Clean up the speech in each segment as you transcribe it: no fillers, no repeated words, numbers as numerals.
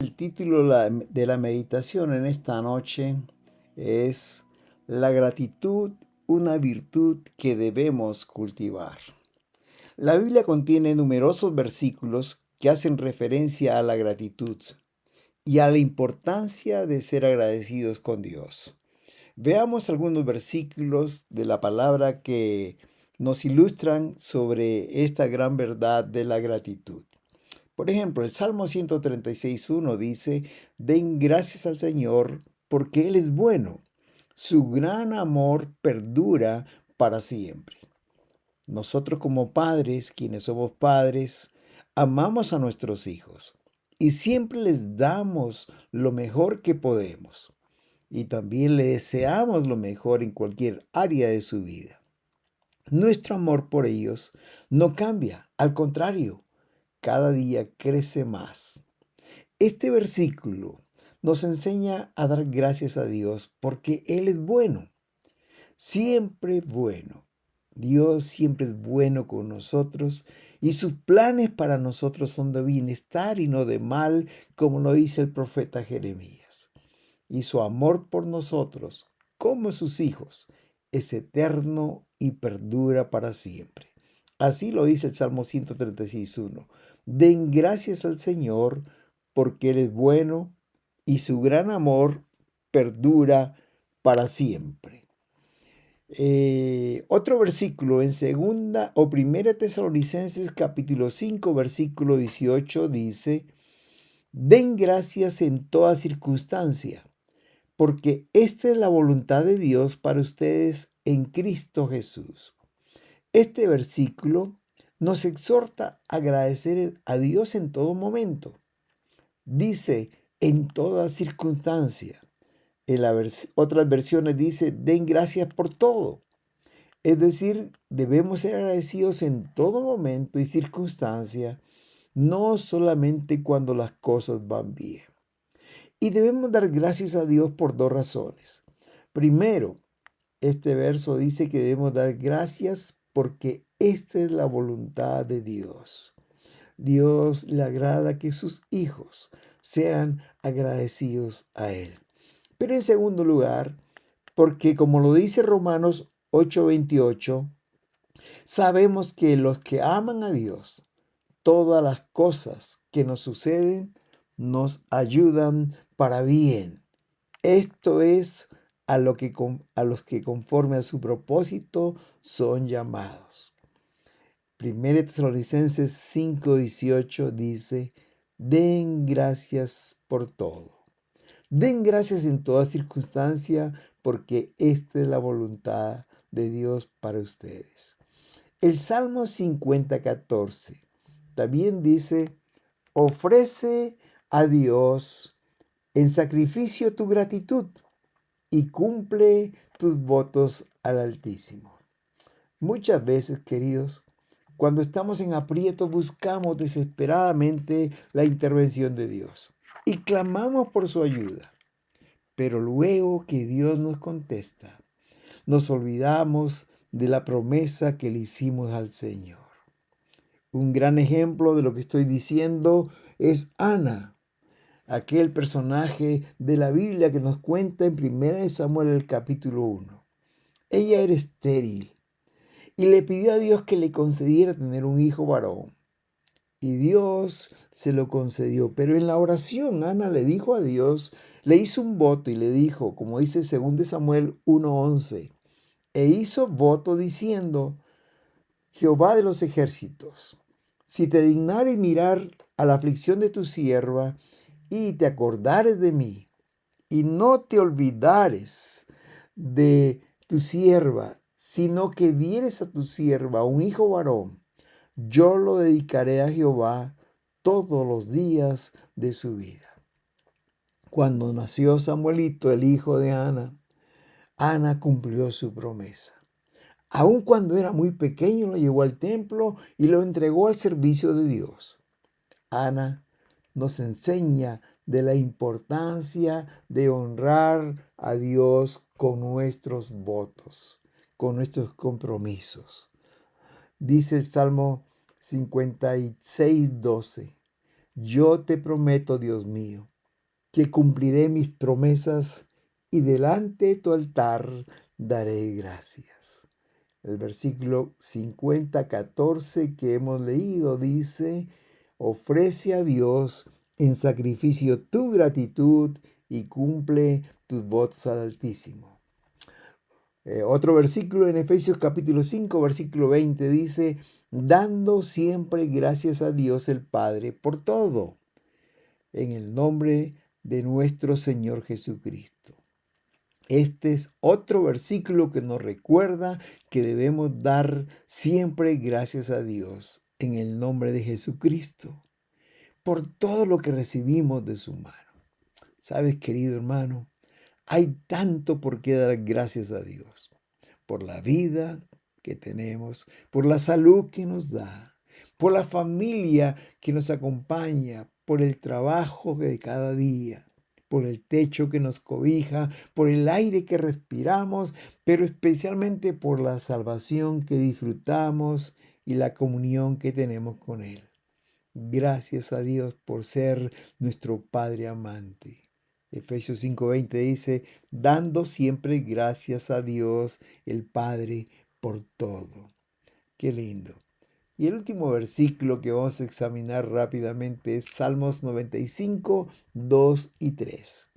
El título de la meditación en esta noche es La gratitud, una virtud que debemos cultivar. La Biblia contiene numerosos versículos que hacen referencia a la gratitud y a la importancia de ser agradecidos con Dios. Veamos algunos versículos de la palabra que nos ilustran sobre esta gran verdad de la gratitud. Por ejemplo, el Salmo 136.1 dice, den gracias al Señor porque Él es bueno. Su gran amor perdura para siempre. Nosotros como padres, quienes somos padres, amamos a nuestros hijos y siempre les damos lo mejor que podemos. Y también le deseamos lo mejor en cualquier área de su vida. Nuestro amor por ellos no cambia, al contrario, cada día crece más. Este versículo nos enseña a dar gracias a Dios porque Él es bueno, siempre bueno. Dios siempre es bueno con nosotros y sus planes para nosotros son de bienestar y no de mal, como lo dice el profeta Jeremías. Y su amor por nosotros, como sus hijos, es eterno y perdura para siempre. Así lo dice el Salmo 136.1. Den gracias al Señor porque Él es bueno y su gran amor perdura para siempre. Otro versículo en segunda o primera Tesalonicenses capítulo 5 versículo 18 dice, den gracias en toda circunstancia, porque esta es la voluntad de Dios para ustedes en Cristo Jesús. Este versículo nos exhorta a agradecer a Dios en todo momento. Dice, en toda circunstancia. En otras versiones dice, den gracias por todo. Es decir, debemos ser agradecidos en todo momento y circunstancia, no solamente cuando las cosas van bien. Y debemos dar gracias a Dios por dos razones. Primero, este verso dice que debemos dar gracias porque esta es la voluntad de Dios. Dios le agrada que sus hijos sean agradecidos a Él. Pero en segundo lugar, porque como lo dice Romanos 8:28, sabemos que los que aman a Dios, todas las cosas que nos suceden nos ayudan para bien. Esto es a los que conforme a su propósito son llamados. 1 Tesalonicenses 5:18 dice, den gracias por todo. Den gracias en toda circunstancia porque esta es la voluntad de Dios para ustedes. El Salmo 50:14 también dice, ofrece a Dios en sacrificio tu gratitud y cumple tus votos al Altísimo. Muchas veces, queridos, cuando estamos en aprieto buscamos desesperadamente la intervención de Dios y clamamos por su ayuda. Pero luego que Dios nos contesta, nos olvidamos de la promesa que le hicimos al Señor. Un gran ejemplo de lo que estoy diciendo es Ana, aquel personaje de la Biblia que nos cuenta en 1 Samuel el capítulo 1. Ella era estéril y le pidió a Dios que le concediera tener un hijo varón. Y Dios se lo concedió. Pero en la oración, Ana le dijo a Dios, le hizo un voto y le dijo, como dice 2 Samuel 1:11, e hizo voto diciendo, Jehová de los ejércitos, si te dignares mirar a la aflicción de tu sierva y te acordares de mí, y no te olvidares de tu sierva, sino que dieres a tu sierva un hijo varón, yo lo dedicaré a Jehová todos los días de su vida. Cuando nació Samuelito, el hijo de Ana, Ana cumplió su promesa. Aun cuando era muy pequeño, lo llevó al templo y lo entregó al servicio de Dios. Ana nos enseña de la importancia de honrar a Dios con nuestros votos, con nuestros compromisos. Dice el Salmo 56:12, yo te prometo, Dios mío, que cumpliré mis promesas y delante de tu altar daré gracias. El versículo 50:14 que hemos leído dice, ofrece a Dios en sacrificio tu gratitud y cumple tus votos al Altísimo. Otro versículo en Efesios capítulo 5, versículo 20 dice, dando siempre gracias a Dios el Padre por todo, en el nombre de nuestro Señor Jesucristo. Este es otro versículo que nos recuerda que debemos dar siempre gracias a Dios en el nombre de Jesucristo por todo lo que recibimos de su mano. ¿Sabes, querido hermano? Hay tanto por qué dar gracias a Dios. Por la vida que tenemos, por la salud que nos da, por la familia que nos acompaña, por el trabajo de cada día, por el techo que nos cobija, por el aire que respiramos, pero especialmente por la salvación que disfrutamos y la comunión que tenemos con Él. Gracias a Dios por ser nuestro Padre amante. Efesios 5:20 dice, dando siempre gracias a Dios el Padre por todo. Qué lindo. Y el último versículo que vamos a examinar rápidamente es Salmos 95, 2 y 3.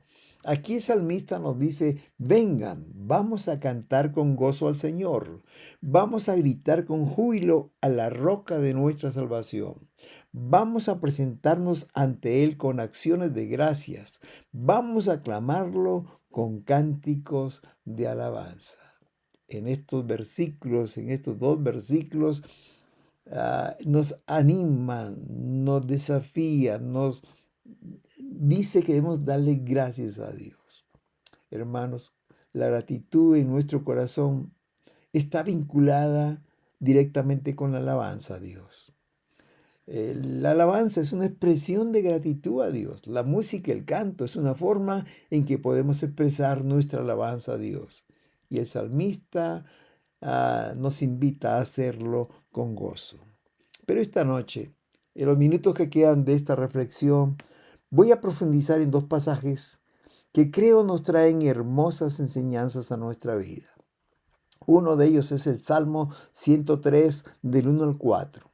Aquí el salmista nos dice, vengan, vamos a cantar con gozo al Señor, vamos a gritar con júbilo a la roca de nuestra salvación. Vamos a presentarnos ante Él con acciones de gracias. Vamos a aclamarlo con cánticos de alabanza. En estos versículos, en estos dos versículos, nos animan, nos desafían, nos dice que debemos darle gracias a Dios. Hermanos, la gratitud en nuestro corazón está vinculada directamente con la alabanza a Dios. La alabanza es una expresión de gratitud a Dios. La música, el canto, es una forma en que podemos expresar nuestra alabanza a Dios. Y el salmista nos invita a hacerlo con gozo. Pero esta noche, en los minutos que quedan de esta reflexión, voy a profundizar en dos pasajes que creo nos traen hermosas enseñanzas a nuestra vida. Uno de ellos es el Salmo 103 del 1 al 4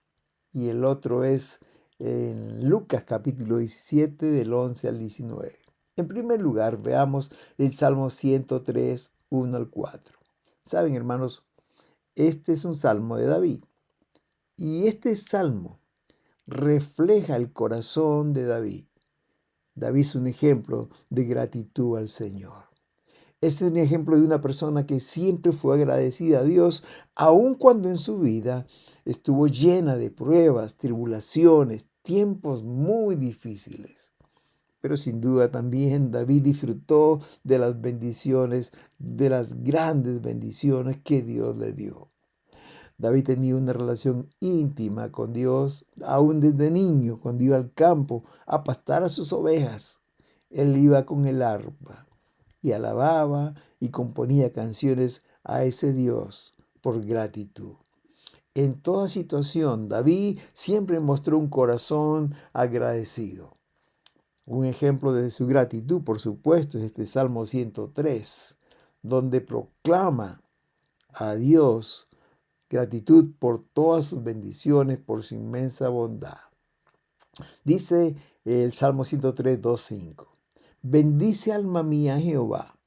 y el otro es en Lucas capítulo 17 del 11 al 19. En primer lugar, veamos el Salmo 103, 1 al 4. Saben, hermanos, este es un salmo de David y este salmo refleja el corazón de David. David es un ejemplo de gratitud al Señor. Es un ejemplo de una persona que siempre fue agradecida a Dios, aun cuando en su vida estuvo llena de pruebas, tribulaciones, tiempos muy difíciles. Pero sin duda también David disfrutó de las bendiciones, de las grandes bendiciones que Dios le dio. David tenía una relación íntima con Dios, aún desde niño, cuando iba al campo a pastar a sus ovejas. Él iba con el arpa y alababa y componía canciones a ese Dios por gratitud. En toda situación, David siempre mostró un corazón agradecido. Un ejemplo de su gratitud, por supuesto, es este Salmo 103, donde proclama a Dios gratitud por todas sus bendiciones, por su inmensa bondad. Dice el Salmo 103, 2, 5. Bendice alma mía a Jehová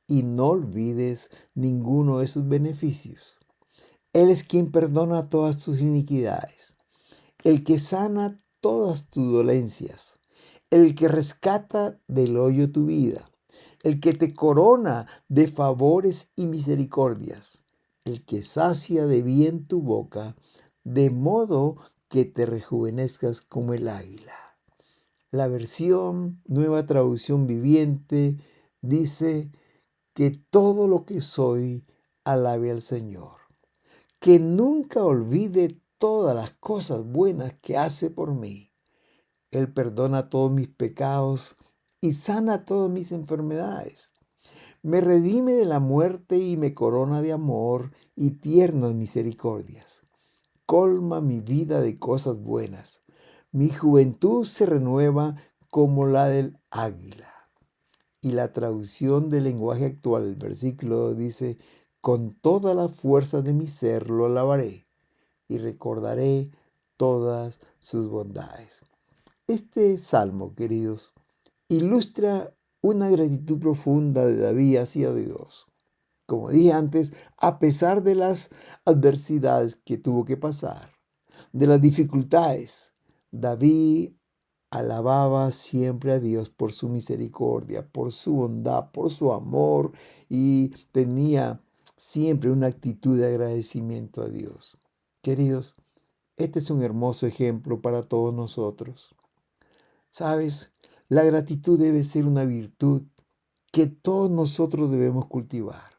y no olvides ninguno de sus beneficios. Él es quien perdona todas tus iniquidades, el que sana todas tus dolencias, el que rescata del hoyo tu vida, el que te corona de favores y misericordias, el que sacia de bien tu boca, de modo que te rejuvenezcas como el águila. La versión Nueva Traducción Viviente dice que todo lo que soy alabe al Señor, que nunca olvide todas las cosas buenas que hace por mí. Él perdona todos mis pecados y sana todas mis enfermedades. Me redime de la muerte y me corona de amor y tiernas misericordias. Colma mi vida de cosas buenas. Mi juventud se renueva como la del águila. Y la traducción del lenguaje actual, el versículo dice, con toda la fuerza de mi ser lo alabaré y recordaré todas sus bondades. Este salmo, queridos, ilustra una gratitud profunda de David hacia Dios. Como dije antes, a pesar de las adversidades que tuvo que pasar, de las dificultades, David alababa siempre a Dios por su misericordia, por su bondad, por su amor y tenía siempre una actitud de agradecimiento a Dios. Queridos, este es un hermoso ejemplo para todos nosotros. ¿Sabes? La gratitud debe ser una virtud que todos nosotros debemos cultivar.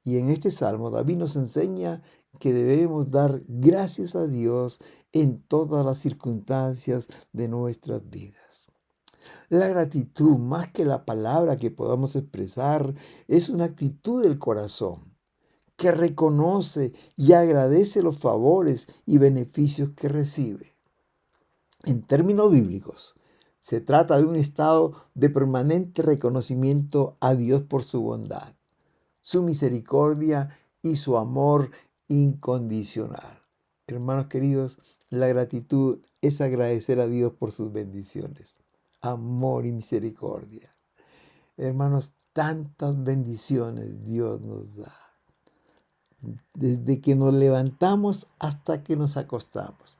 Y en este salmo David nos enseña que debemos dar gracias a Dios en todas las circunstancias de nuestras vidas. La gratitud, más que la palabra que podamos expresar, es una actitud del corazón que reconoce y agradece los favores y beneficios que recibe. En términos bíblicos, se trata de un estado de permanente reconocimiento a Dios por su bondad, su misericordia y su amor incondicional. Hermanos queridos, la gratitud es agradecer a Dios por sus bendiciones, amor y misericordia. Hermanos, tantas bendiciones Dios nos da, desde que nos levantamos hasta que nos acostamos.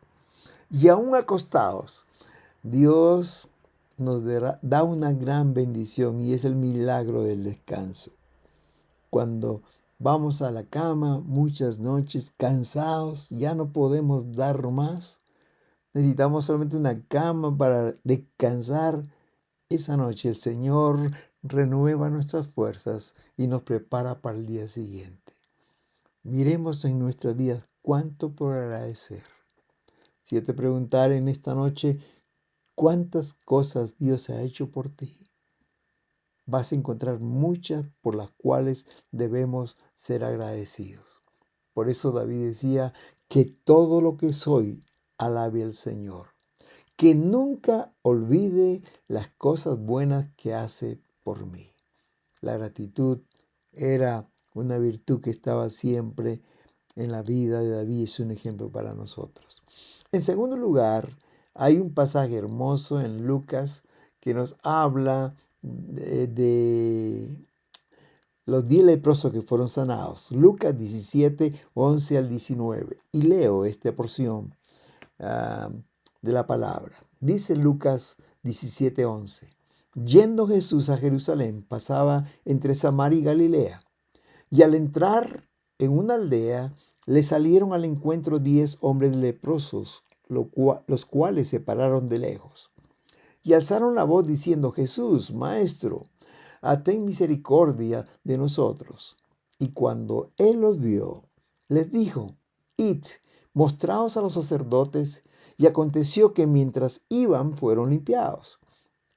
Y aún acostados, Dios nos da una gran bendición y es el milagro del descanso. Cuando vamos a la cama muchas noches cansados, ya no podemos dar más, necesitamos solamente una cama para descansar. Esa noche el Señor renueva nuestras fuerzas y nos prepara para el día siguiente. Miremos en nuestras vidas cuánto por agradecer. Si yo te preguntara en esta noche, ¿cuántas cosas Dios ha hecho por ti? Vas a encontrar muchas por las cuales debemos ser agradecidos. Por eso David decía que todo lo que soy alabe al Señor, que nunca olvide las cosas buenas que hace por mí. La gratitud era una virtud que estaba siempre en la vida de David, es un ejemplo para nosotros. En segundo lugar, hay un pasaje hermoso en Lucas que nos habla de los 10 leprosos que fueron sanados. Lucas 17, 11 al 19. Y leo esta porción de la palabra. Dice Lucas 17, 11. Yendo Jesús a Jerusalén, pasaba entre Samaria y Galilea. Y al entrar en una aldea, le salieron al encuentro 10 hombres leprosos, los cuales se pararon de lejos. Y alzaron la voz diciendo, Jesús, Maestro, ten misericordia de nosotros. Y cuando él los vio, les dijo, id, mostraos a los sacerdotes. Y aconteció que mientras iban fueron limpiados.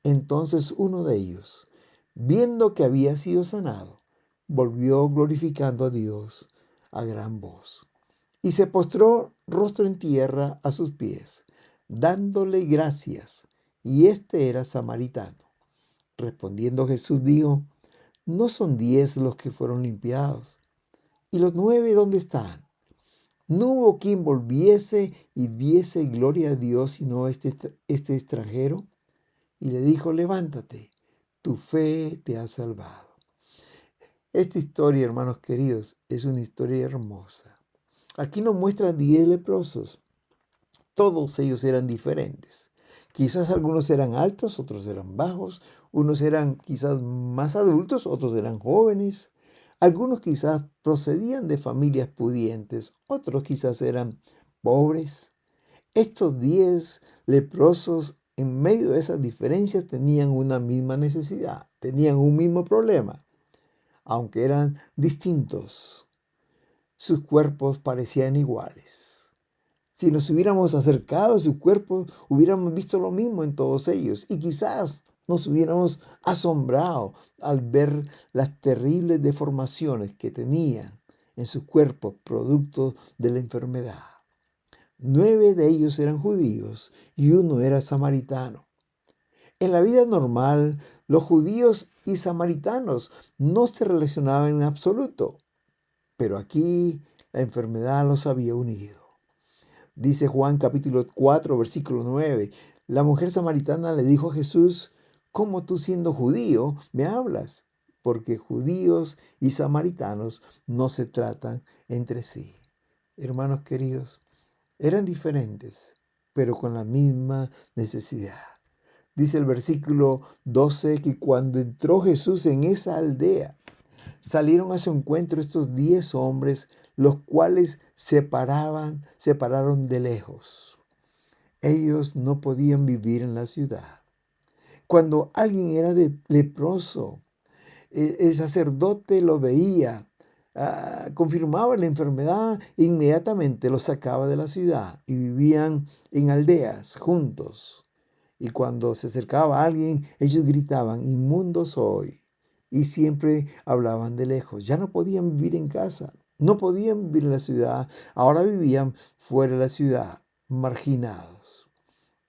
Entonces uno de ellos, viendo que había sido sanado, volvió glorificando a Dios a gran voz. Y se postró rostro en tierra a sus pies, dándole gracias. Y este era samaritano. Respondiendo Jesús dijo, ¿no son 10 los que fueron limpiados? ¿Y los 9 dónde están? No hubo quien volviese y diese gloria a Dios sino este extranjero. Y le dijo, levántate, tu fe te ha salvado. Esta historia, hermanos queridos, es una historia hermosa. Aquí nos muestran 10 leprosos. Todos ellos eran diferentes. Quizás algunos eran altos, otros eran bajos, unos eran quizás más adultos, otros eran jóvenes. Algunos quizás procedían de familias pudientes, otros quizás eran pobres. Estos 10 leprosos, en medio de esas diferencias, tenían una misma necesidad, tenían un mismo problema. Aunque eran distintos, sus cuerpos parecían iguales. Si nos hubiéramos acercado a sus cuerpos, hubiéramos visto lo mismo en todos ellos y quizás nos hubiéramos asombrado al ver las terribles deformaciones que tenían en sus cuerpos producto de la enfermedad. 9 de ellos eran judíos y uno era samaritano. En la vida normal, los judíos y samaritanos no se relacionaban en absoluto, pero aquí la enfermedad los había unido. Dice Juan capítulo 4, versículo 9. La mujer samaritana le dijo a Jesús: ¿cómo tú siendo judío me hablas? Porque judíos y samaritanos no se tratan entre sí. Hermanos queridos, eran diferentes, pero con la misma necesidad. Dice el versículo 12 que cuando entró Jesús en esa aldea, salieron a su encuentro estos 10 hombres, los cuales separaron de lejos. Ellos no podían vivir en la ciudad. Cuando alguien era leproso, el sacerdote lo veía, confirmaba la enfermedad, e inmediatamente lo sacaba de la ciudad y vivían en aldeas juntos. Y cuando se acercaba a alguien, ellos gritaban: inmundo soy. Y siempre hablaban de lejos. Ya no podían vivir en casa, no podían vivir en la ciudad. Ahora vivían fuera de la ciudad, marginados.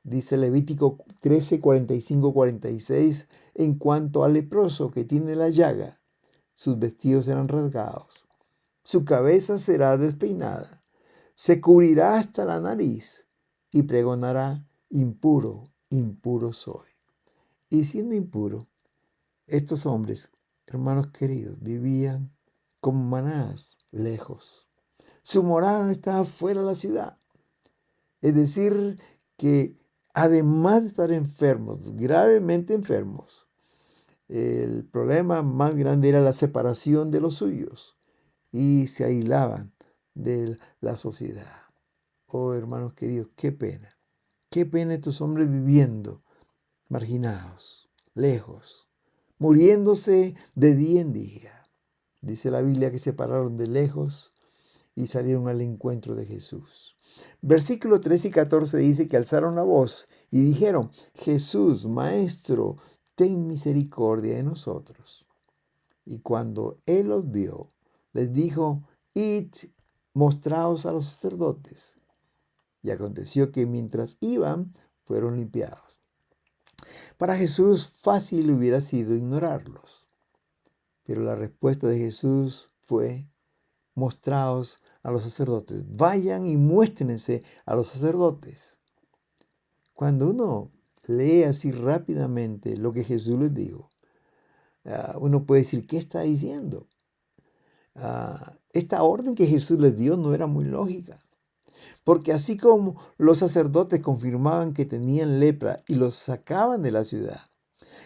Dice Levítico 13, 45, 46, en cuanto al leproso que tiene la llaga, sus vestidos serán rasgados, su cabeza será despeinada, se cubrirá hasta la nariz y pregonará: impuro, impuro soy. Y siendo impuro, estos hombres, hermanos queridos, vivían como manadas lejos. Su morada estaba fuera de la ciudad. Es decir, que además de estar enfermos, gravemente enfermos, el problema más grande era la separación de los suyos y se aislaban de la sociedad. Oh, hermanos queridos, qué pena. Qué pena estos hombres viviendo marginados, lejos, muriéndose de día en día. Dice la Biblia que se pararon de lejos y salieron al encuentro de Jesús. Versículo 13 y 14 dice que alzaron la voz y dijeron: Jesús, Maestro, ten misericordia de nosotros. Y cuando él los vio, les dijo: id, mostraos a los sacerdotes. Y aconteció que mientras iban, fueron limpiados. Para Jesús fácil hubiera sido ignorarlos, pero la respuesta de Jesús fue: mostraos a los sacerdotes. Vayan y muéstrense a los sacerdotes. Cuando uno lee así rápidamente lo que Jesús les dijo, uno puede decir: ¿qué está diciendo? Esta orden que Jesús les dio no era muy lógica. Porque así como los sacerdotes confirmaban que tenían lepra y los sacaban de la ciudad,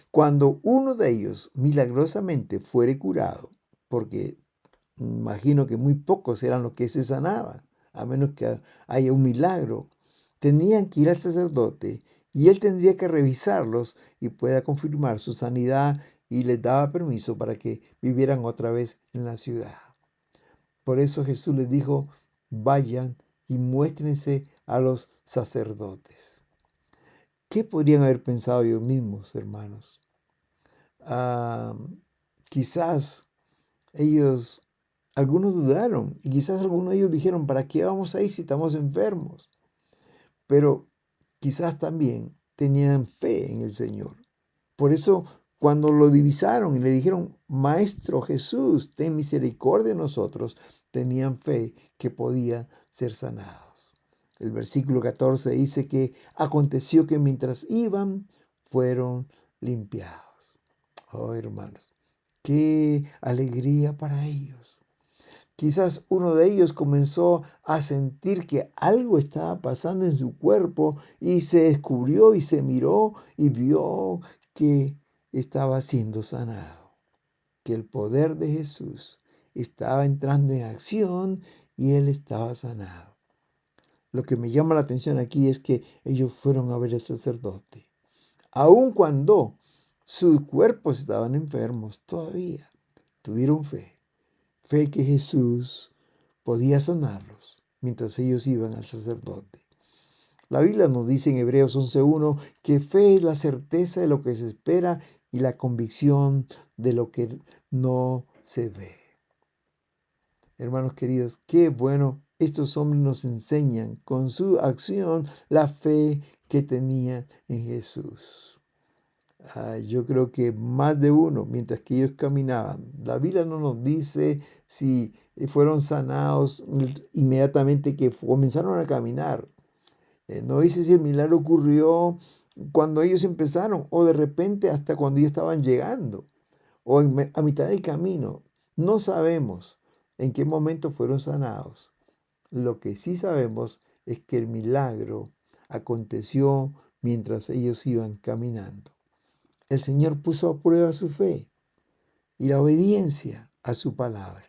cuando uno de ellos milagrosamente fuere curado, porque imagino que muy pocos eran los que se sanaban, a menos que haya un milagro, tenían que ir al sacerdote y él tendría que revisarlos y pueda confirmar su sanidad y les daba permiso para que vivieran otra vez en la ciudad. Por eso Jesús les dijo: vayan y muéstrense a los sacerdotes. ¿Qué podrían haber pensado ellos mismos, hermanos? Quizás algunos dudaron y quizás algunos de ellos dijeron: ¿para qué vamos a ir si estamos enfermos? Pero quizás también tenían fe en el Señor. Por eso, cuando lo divisaron y le dijeron: Maestro Jesús, ten misericordia de nosotros, tenían fe que podían ser sanados. El versículo 14 dice que aconteció que mientras iban, fueron limpiados. Oh, hermanos, qué alegría para ellos. Quizás uno de ellos comenzó a sentir que algo estaba pasando en su cuerpo y se descubrió y se miró y vio que estaba siendo sanado, que el poder de Jesús estaba entrando en acción y él estaba sanado. Lo que me llama la atención aquí es que ellos fueron a ver al sacerdote, aun cuando sus cuerpos estaban enfermos, todavía tuvieron fe. Fe que Jesús podía sanarlos mientras ellos iban al sacerdote. La Biblia nos dice en Hebreos 11:1 que fe es la certeza de lo que se espera y la convicción de lo que no se ve. Hermanos queridos, qué bueno, estos hombres nos enseñan con su acción la fe que tenían en Jesús. Yo creo que más de uno, mientras que ellos caminaban. La Biblia no nos dice si fueron sanados inmediatamente que comenzaron a caminar. No dice si el milagro ocurrió cuando ellos empezaron o de repente hasta cuando ellos estaban llegando o a mitad del camino. No sabemos en qué momento fueron sanados. Lo que sí sabemos es que el milagro aconteció mientras ellos iban caminando. El Señor puso a prueba su fe y la obediencia a su palabra.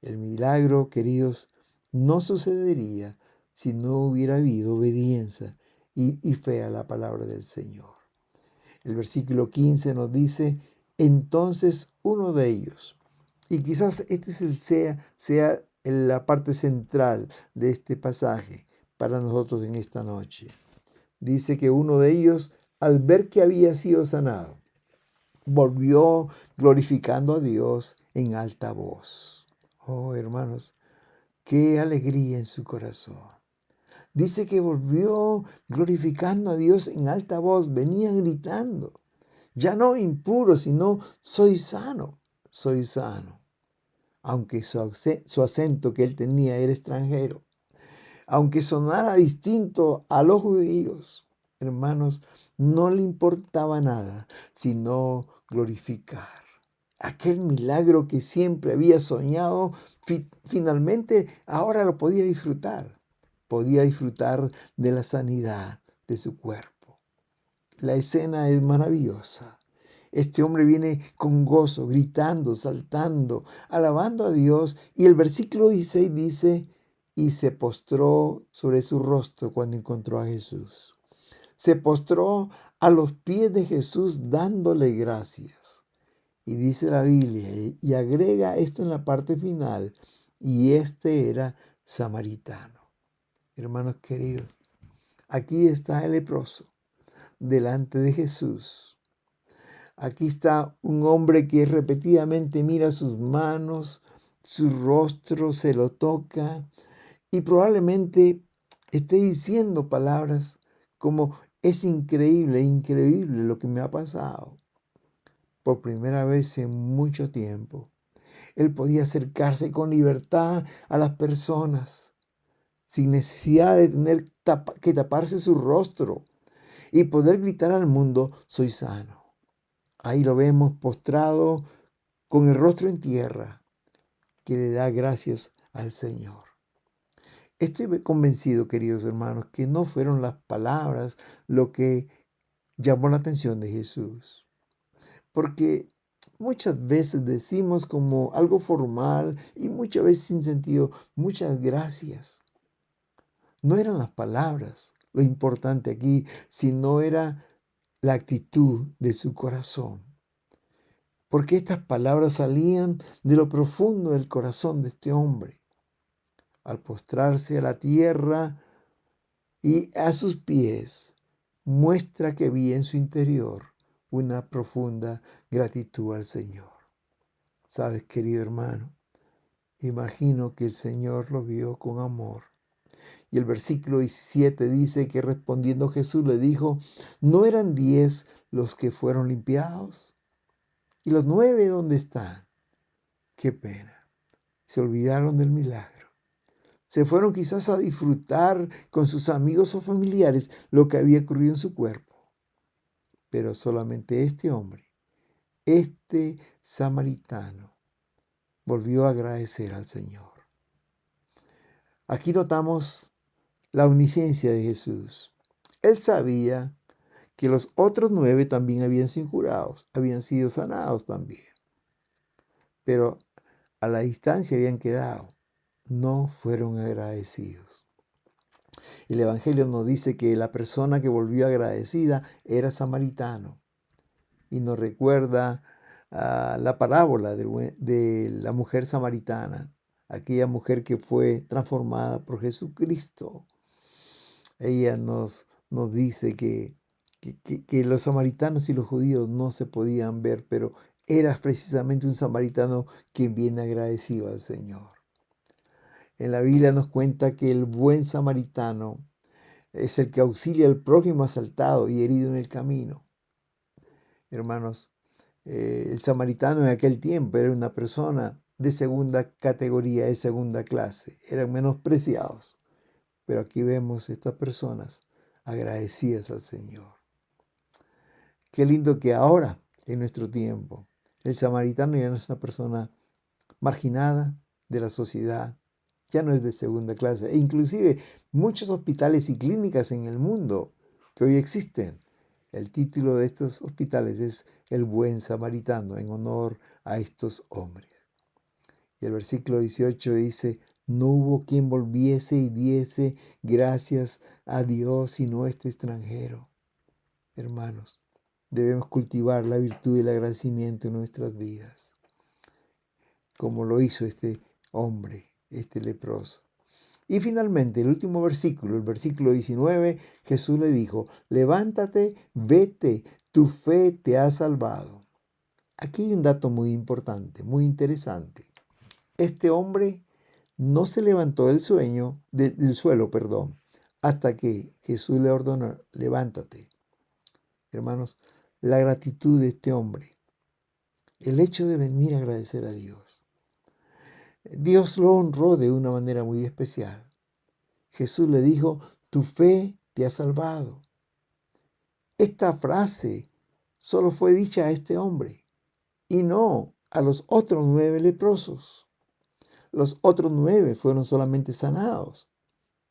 El milagro, queridos, no sucedería si no hubiera habido obediencia y fe a la palabra del Señor. El versículo 15 nos dice, entonces uno de ellos, y quizás este sea la parte central de este pasaje para nosotros en esta noche. Dice que uno de ellos, al ver que había sido sanado, volvió glorificando a Dios en alta voz. Oh, hermanos, qué alegría en su corazón. Dice que volvió glorificando a Dios en alta voz, venía gritando. Ya no impuro, sino soy sano, soy sano. Aunque su acento que él tenía era extranjero, aunque sonara distinto a los judíos, hermanos, no le importaba nada, sino glorificar. Aquel milagro que siempre había soñado, finalmente ahora lo podía disfrutar. Podía disfrutar de la sanidad de su cuerpo. La escena es maravillosa. Este hombre viene con gozo, gritando, saltando, alabando a Dios. Y el versículo 16 dice, y se postró sobre su rostro cuando encontró a Jesús. Se postró a los pies de Jesús dándole gracias. Y dice la Biblia, y agrega esto en la parte final, y este era samaritano. Hermanos queridos, aquí está el leproso delante de Jesús. Aquí está un hombre que repetidamente mira sus manos, su rostro, se lo toca y probablemente esté diciendo palabras como es increíble, increíble lo que me ha pasado. Por primera vez en mucho tiempo, él podía acercarse con libertad a las personas, sin necesidad de tener que taparse su rostro y poder gritar al mundo, soy sano. Ahí lo vemos postrado con el rostro en tierra, que le da gracias al Señor. Estoy convencido, queridos hermanos, que no fueron las palabras lo que llamó la atención de Jesús. Porque muchas veces decimos como algo formal y muchas veces sin sentido, muchas gracias. No eran las palabras lo importante aquí, sino era la actitud de su corazón. Porque estas palabras salían de lo profundo del corazón de este hombre. Al postrarse a la tierra y a sus pies, muestra que había en su interior una profunda gratitud al Señor. Sabes, querido hermano, imagino que el Señor lo vio con amor. Y el versículo 17 dice que respondiendo Jesús le dijo, ¿no eran 10 los que fueron limpiados? ¿Y los 9 dónde están? Qué pena. Se olvidaron del milagro. Se fueron quizás a disfrutar con sus amigos o familiares lo que había ocurrido en su cuerpo. Pero solamente este hombre, este samaritano, volvió a agradecer al Señor. Aquí notamos la omnisciencia de Jesús. Él sabía que los otros 9 también habían sido curados, habían sido sanados también. Pero a la distancia habían quedado. No fueron agradecidos. El Evangelio nos dice que la persona que volvió agradecida era samaritano. Y nos recuerda la parábola de la mujer samaritana, aquella mujer que fue transformada por Jesucristo. Ella nos dice que los samaritanos y los judíos no se podían ver, pero era precisamente un samaritano quien viene agradecido al Señor. En la Biblia nos cuenta que el buen samaritano es el que auxilia al prójimo asaltado y herido en el camino. Hermanos, el samaritano en aquel tiempo era una persona de segunda categoría, de segunda clase. Eran menospreciados. Pero aquí vemos estas personas agradecidas al Señor. Qué lindo que ahora, en nuestro tiempo, el samaritano ya no es una persona marginada de la sociedad, ya no es de segunda clase. E inclusive muchos hospitales y clínicas en el mundo que hoy existen, el título de estos hospitales es El Buen Samaritano, en honor a estos hombres. Y el versículo 18 dice, no hubo quien volviese y diese gracias a Dios sino este extranjero. Hermanos, debemos cultivar la virtud del agradecimiento en nuestras vidas, como lo hizo este hombre, este leproso. Y finalmente, el último versículo, el versículo 19, Jesús le dijo, levántate, vete, tu fe te ha salvado. Aquí hay un dato muy importante, muy interesante. Este hombre no se levantó del suelo, hasta que Jesús le ordenó, levántate. Hermanos, la gratitud de este hombre, el hecho de venir a agradecer a Dios. Dios lo honró de una manera muy especial. Jesús le dijo, tu fe te ha salvado. Esta frase solo fue dicha a este hombre y no a los otros 9 leprosos. Los otros 9 fueron solamente sanados,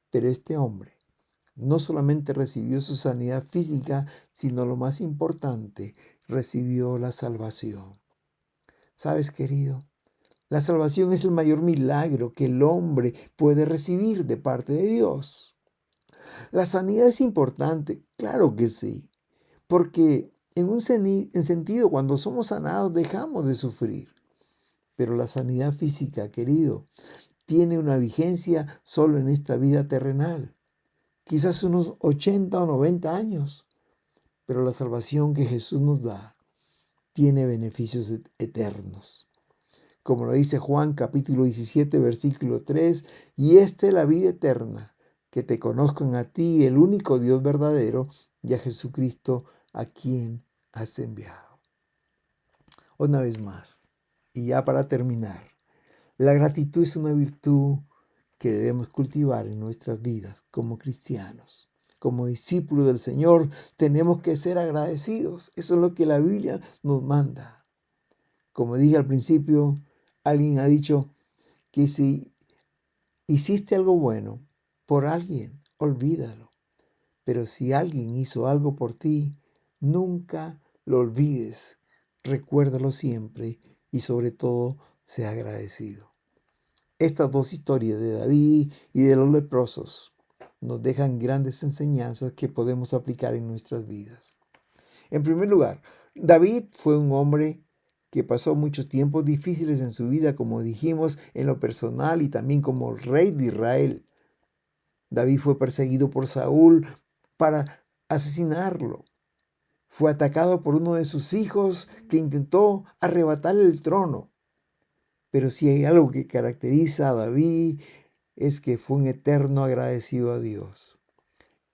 pero este hombre no solamente recibió su sanidad física, sino lo más importante, recibió la salvación. ¿Sabes, querido? La salvación es el mayor milagro que el hombre puede recibir de parte de Dios. ¿La sanidad es importante? Claro que sí, porque en sentido, cuando somos sanados dejamos de sufrir. Pero la sanidad física, querido, tiene una vigencia solo en esta vida terrenal. Quizás unos 80 o 90 años. Pero la salvación que Jesús nos da tiene beneficios eternos. Como lo dice Juan capítulo 17, versículo 3, y esta es la vida eterna, que te conozcan a ti, el único Dios verdadero, y a Jesucristo, a quien has enviado. Una vez más, y ya para terminar, la gratitud es una virtud que debemos cultivar en nuestras vidas como cristianos. Como discípulos del Señor tenemos que ser agradecidos. Eso es lo que la Biblia nos manda. Como dije al principio, alguien ha dicho que si hiciste algo bueno por alguien, olvídalo. Pero si alguien hizo algo por ti, nunca lo olvides. Recuérdalo siempre y sobre todo, sea agradecido. Estas dos historias de David y de los leprosos nos dejan grandes enseñanzas que podemos aplicar en nuestras vidas. En primer lugar, David fue un hombre que pasó muchos tiempos difíciles en su vida, como dijimos, en lo personal y también como rey de Israel. David fue perseguido por Saúl para asesinarlo. Fue atacado por uno de sus hijos que intentó arrebatarle el trono. Pero si hay algo que caracteriza a David es que fue un eterno agradecido a Dios.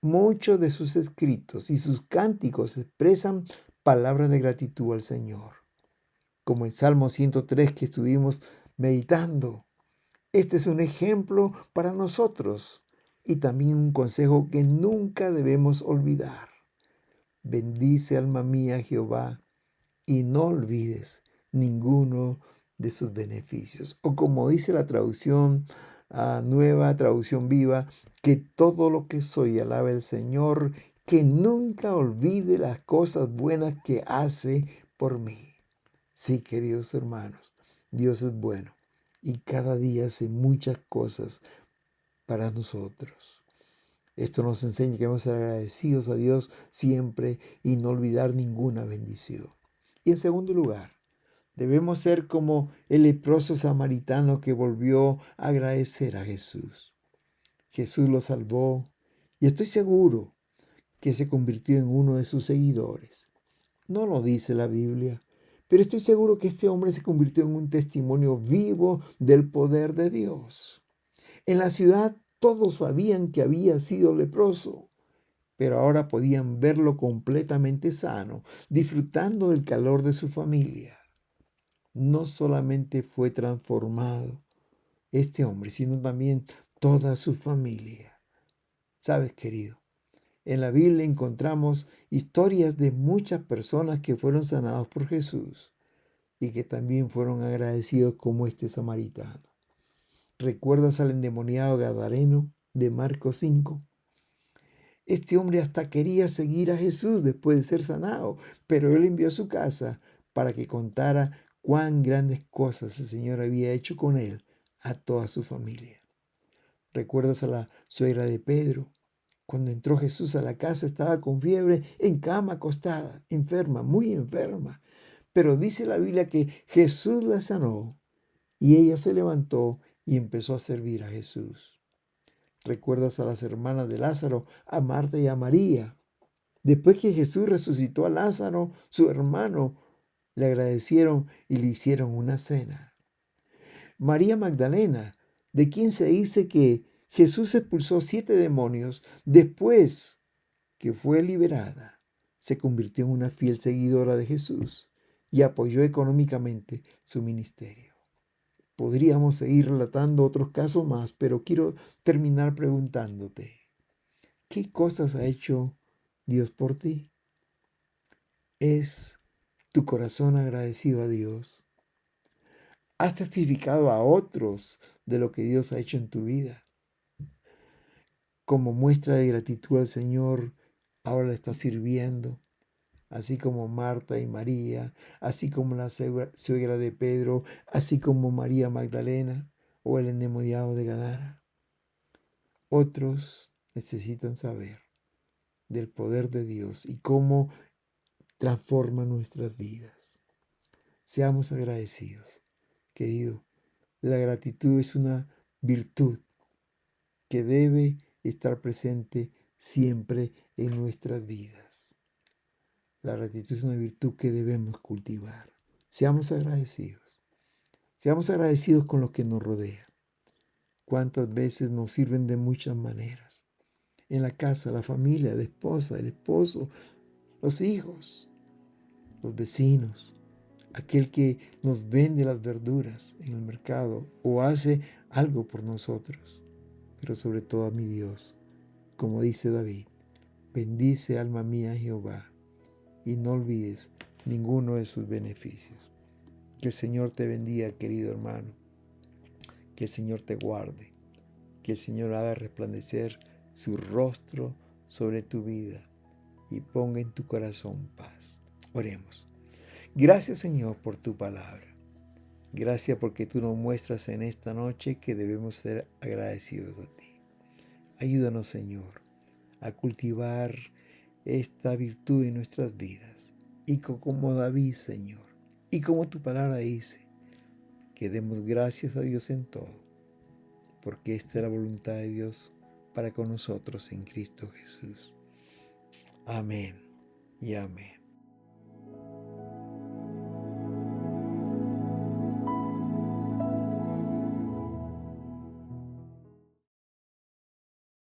Muchos de sus escritos y sus cánticos expresan palabras de gratitud al Señor, como el Salmo 103 que estuvimos meditando. Este es un ejemplo para nosotros y también un consejo que nunca debemos olvidar. Bendice, alma mía, Jehová, y no olvides ninguno de sus beneficios. O como dice la traducción nueva, traducción viva, que todo lo que soy alabe al Señor, que nunca olvide las cosas buenas que hace por mí. Sí, queridos hermanos, Dios es bueno y cada día hace muchas cosas para nosotros. Esto nos enseña que debemos ser agradecidos a Dios siempre y no olvidar ninguna bendición. Y en segundo lugar, debemos ser como el leproso samaritano que volvió a agradecer a Jesús. Jesús lo salvó y estoy seguro que se convirtió en uno de sus seguidores. No lo dice la Biblia, pero estoy seguro que este hombre se convirtió en un testimonio vivo del poder de Dios. En la ciudad todos sabían que había sido leproso, pero ahora podían verlo completamente sano, disfrutando del calor de su familia. No solamente fue transformado este hombre, sino también toda su familia. ¿Sabes, querido? En la Biblia encontramos historias de muchas personas que fueron sanados por Jesús y que también fueron agradecidos como este samaritano. ¿Recuerdas al endemoniado gadareno de Marcos 5? Este hombre hasta quería seguir a Jesús después de ser sanado, pero él envió a su casa para que contara cuán grandes cosas el Señor había hecho con él a toda su familia. ¿Recuerdas a la suegra de Pedro? Cuando entró Jesús a la casa estaba con fiebre, en cama acostada, enferma, muy enferma. Pero dice la Biblia que Jesús la sanó y ella se levantó y empezó a servir a Jesús. ¿Recuerdas a las hermanas de Lázaro, a Marta y a María? Después que Jesús resucitó a Lázaro, su hermano, le agradecieron y le hicieron una cena. María Magdalena, de quien se dice que Jesús expulsó 7 demonios después que fue liberada, se convirtió en una fiel seguidora de Jesús y apoyó económicamente su ministerio. Podríamos seguir relatando otros casos más, pero quiero terminar preguntándote, ¿qué cosas ha hecho Dios por ti? ¿Es tu corazón agradecido a Dios? ¿Has testificado a otros de lo que Dios ha hecho en tu vida? Como muestra de gratitud al Señor, ahora le estás sirviendo, así como Marta y María, así como la suegra de Pedro, así como María Magdalena o el endemoniado de Gadara. Otros necesitan saber del poder de Dios y cómo transforma nuestras vidas. Seamos agradecidos, querido. La gratitud es una virtud que debe estar presente siempre en nuestras vidas. La gratitud es una virtud que debemos cultivar. Seamos agradecidos. Seamos agradecidos con lo que nos rodea. Cuántas veces nos sirven de muchas maneras. En la casa, la familia, la esposa, el esposo, los hijos, los vecinos, aquel que nos vende las verduras en el mercado o hace algo por nosotros. Pero sobre todo a mi Dios, como dice David, bendice alma mía a Jehová y no olvides ninguno de sus beneficios. Que el Señor te bendiga, querido hermano. Que el Señor te guarde. Que el Señor haga resplandecer su rostro sobre tu vida y ponga en tu corazón paz. Oremos. Gracias, Señor, por tu palabra. Gracias porque tú nos muestras en esta noche que debemos ser agradecidos a ti. Ayúdanos, Señor, a cultivar esta virtud en nuestras vidas. Y como David, Señor, y como tu palabra dice, que demos gracias a Dios en todo, porque esta es la voluntad de Dios para con nosotros en Cristo Jesús. Amén y amén.